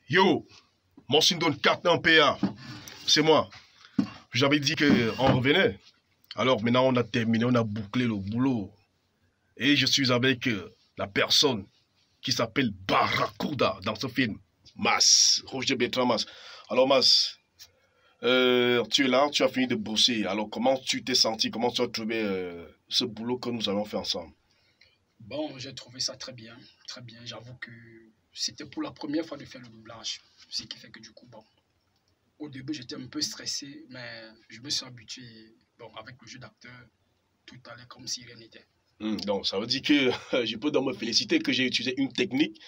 Yo, mon donne 4 en PA. C'est moi. J'avais dit qu'on revenait. Alors maintenant, on a terminé, on a bouclé le boulot. Et je suis avec la personne qui s'appelle Barracuda dans ce film. Mas, Roger Bertrand Mas. Alors Mas, tu es là, tu as fini de bosser. Alors comment tu t'es senti, comment tu as trouvé ce boulot que nous allons faire ensemble? Bon, j'ai trouvé ça très bien, très bien. J'avoue que c'était pour la première fois de faire le doublage. Ce qui fait que du coup, bon, au début j'étais un peu stressé, mais je me suis habitué. Bon, avec le jeu d'acteur, tout allait comme si rien n'était. Donc ça veut dire que je peux donc me féliciter que j'ai utilisé une technique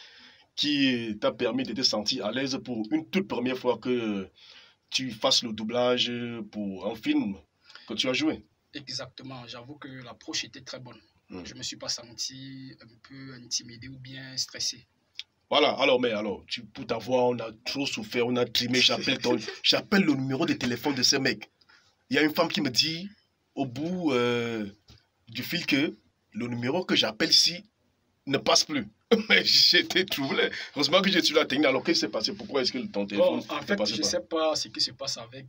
qui t'a permis de te sentir à l'aise pour une toute première fois que tu fasses le doublage pour un film que tu as joué. Exactement, j'avoue que l'approche était très bonne. Je ne me suis pas senti un peu intimidé ou bien stressé. Voilà, alors, pour ta voix, on a trop souffert, on a trimé, j'appelle le numéro de téléphone de ce mec. Il y a une femme qui me dit, au bout du fil, que le numéro que j'appelle ici ne passe plus. Mais j'étais troublé. Heureusement que j'ai su la technique. Alors, qu'est-ce qui s'est passé? Pourquoi est-ce que ton téléphone en fait, je ne sais pas ce qui se passe avec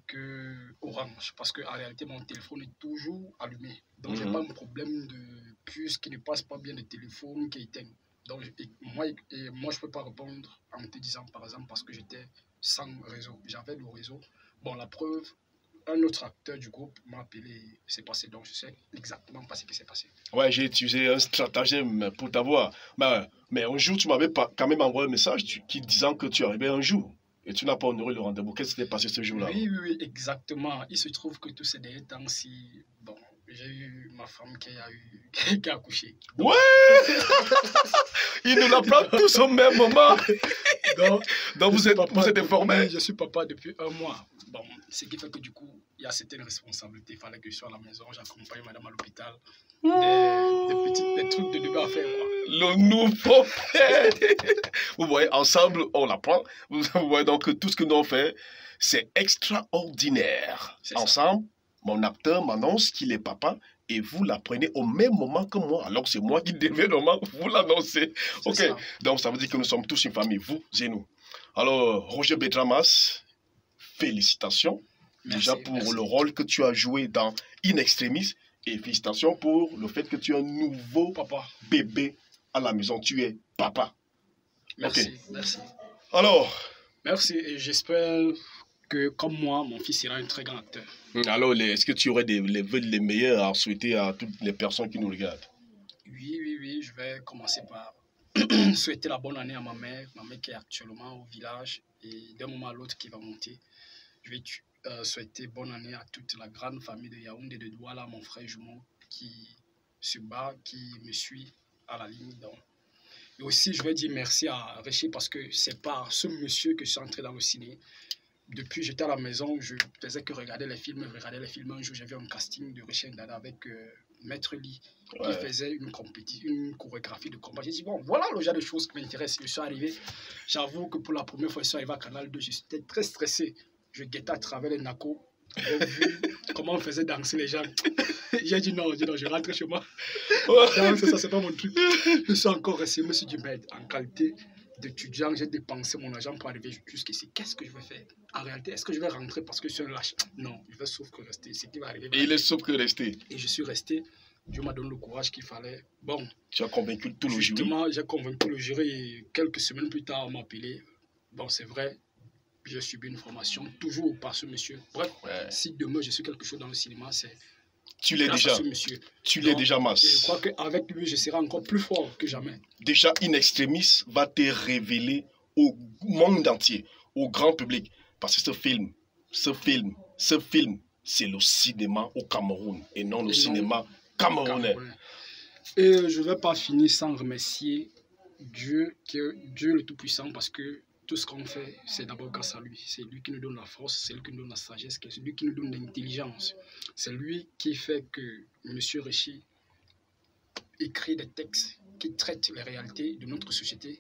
Orange. Parce qu'en réalité, mon téléphone est toujours allumé. Donc, je n'ai pas un problème de puce qui ne passe pas bien, de téléphone qui est éteint. Donc, moi, je ne peux pas répondre en te disant, par exemple, parce que j'étais sans réseau. J'avais le réseau. Bon, la preuve, un autre acteur du groupe m'a appelé, c'est passé. Donc, je sais exactement pas ce qui s'est passé. Ouais, j'ai utilisé un stratagème pour t'avoir. Mais un jour, tu m'avais quand même envoyé un message qui disant que tu arrivais un jour. Et tu n'as pas honoré le rendez-vous. Qu'est-ce qui s'est passé ce jour-là? Oui, exactement. Il se trouve que tous ces derniers temps-ci, bon, j'ai eu ma femme qui a accouché. Ouais. Il nous l'apprend tous au même moment. Donc vous êtes informé. Je suis papa depuis 1 mois. Bon, ce qui fait que du coup, il y a certaines responsabilités. Il fallait que je sois à la maison, j'accompagne madame à l'hôpital. Des trucs de début à faire, quoi. Le nouveau père. Vous voyez, ensemble, on l'apprend. Vous voyez donc tout ce que nous avons fait, c'est extraordinaire. Ensemble, mon acteur m'annonce qu'il est papa et vous l'apprenez au même moment que moi. Alors c'est moi qui devais normalement vous l'annoncer. Ok, ça. Donc ça veut dire que nous sommes tous une famille, vous et nous. Alors, Roger Bertrand Mas, félicitations. Déjà pour le rôle que tu as joué dans In Extremis. Et félicitations pour le fait que tu es un nouveau bébé à la maison. Tu es papa. Merci, merci. Alors. Merci et j'espère que comme moi, mon fils sera un très grand acteur. Alors, est-ce que tu aurais les vœux les meilleurs à souhaiter à toutes les personnes qui nous regardent? Oui, je vais commencer par souhaiter la bonne année à ma mère qui est actuellement au village et d'un moment à l'autre qui va monter. Je vais souhaiter bonne année à toute la grande famille de Yaoundé, de Douala, mon frère jumeau qui se bat, qui me suit à la ligne. Donc. Et aussi, je vais dire merci à Réchi parce que c'est par ce monsieur que je suis entré dans le ciné. Depuis j'étais à la maison, je faisais que regarder les films. Un jour, j'ai vu un casting de Réchi Ndada avec Maître Lee qui faisait une chorégraphie de combat. J'ai dit, bon, voilà le genre de choses qui m'intéressent. Je suis arrivé, j'avoue que pour la première fois, je suis arrivé à Canal 2, j'étais très stressé. Je guettais à travers les nacos. J'ai vu comment on faisait danser les gens. J'ai dit non, je rentre chez moi. Ça, c'est pas mon truc. Je suis encore resté. Je me suis dit, mais en qualité d'étudiant, j'ai dépensé mon argent pour arriver jusqu'ici. Qu'est-ce que je vais faire? En réalité, est-ce que je vais rentrer parce que je suis un lâche? Non, je vais sauf que rester. Ce qui va arriver. Et il est sauf que rester. Et je suis resté. Dieu m'a donné le courage qu'il fallait. Bon. Tu as convaincu tout le jury. Justement, j'ai convaincu le jury et quelques semaines plus tard, on m'a appelé. Bon, c'est vrai. J'ai subi une formation, toujours par ce monsieur. Bref, si demain je suis quelque chose dans le cinéma, c'est tu l'es déjà. Ce monsieur. Tu l'es déjà, Mas. Je crois qu'avec lui, je serai encore plus fort que jamais. Déjà, In Extremis va te révéler au monde entier, au grand public. Parce que ce film, c'est le cinéma au Cameroun et non le cinéma camerounais. Et je ne vais pas finir sans remercier Dieu le Tout-Puissant, parce que tout ce qu'on fait, c'est d'abord grâce à lui. C'est lui qui nous donne la force, c'est lui qui nous donne la sagesse, c'est lui qui nous donne l'intelligence. C'est lui qui fait que M. Réchi écrit des textes qui traitent les réalités de notre société,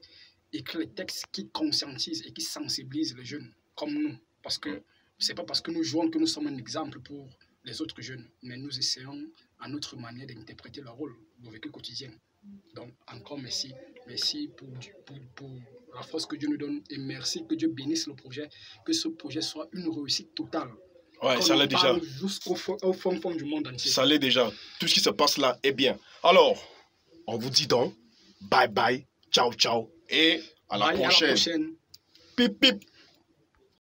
écrit des textes qui conscientisent et qui sensibilisent les jeunes comme nous. Parce que ce n'est pas parce que nous jouons que nous sommes un exemple pour les autres jeunes, mais nous essayons à notre manière d'interpréter leur rôle, leur vécu quotidien. Donc, encore merci. Merci pour la force que Dieu nous donne et merci, que Dieu bénisse le projet, que ce projet soit une réussite totale. Ouais, ça l'est déjà. Jusqu'au fond du monde entier. Ça l'est déjà. Tout ce qui se passe là est bien. Alors, on vous dit donc, bye bye, ciao ciao et à la prochaine. À la prochaine. Pip pip.